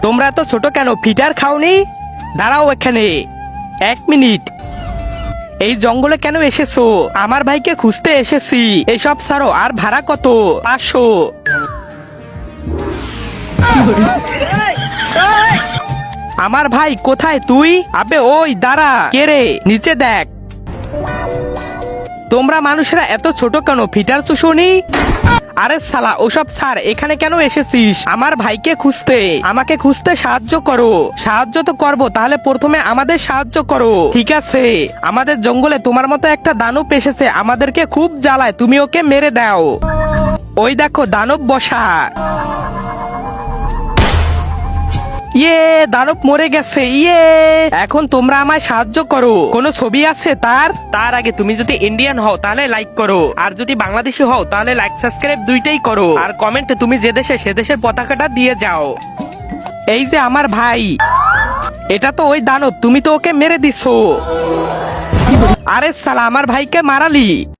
তোমরা তো ছোট কেন, ফিটার খাওনি? দাঁড়াও এখানে 1 মিনিট। এই জঙ্গলে কেন এসেছো? আমার ভাইকে খুঁজতে এসেছি। এসব ছাড়ো, আর ভাড়া কত? 500। আমার ভাই কোথায় তুই? আবে ওই দাঁড়া, কে রে? নিচে দেখ। তোমরা মানুষেরা এত ছোট কেন, ফিটার চুষনি? আরে শালা ওসব ছাড়, এখানে কেন এসেছিস? আমার ভাইকে খুঁজতে। আমাকে খুঁজতে সাহায্য করো। সাহায্য তো করবো, তাহলে প্রথমে আমাদের সাহায্য করো, ঠিক আছে? আমাদের জঙ্গলে তোমার মতো একটা দানব এসেছে, আমাদেরকে খুব জ্বালায়, তুমি ওকে মেরে দাও। ওই দেখো দানব বসা। ইয়ে, দানব মরে গেছে। ইয়ে, এখন তোমরা আমায় সাহায্য করো। কোনো ছবি আছে তার আগে তুমি যদি ইন্ডিয়ান হও তাহলে লাইক করো, আর যদি বাংলাদেশি হও তাহলে লাইক সাবস্ক্রাইব দুইটাই করো, আর কমেন্টে তুমি যে দেশে সে দেশের পতাকাটা দিয়ে যাও। এই যে আমার ভাই, এটা তো ওই দানব, তুমি তো ওকে মেরে দিছো। আরে শালা, আমার ভাইকে মারালি।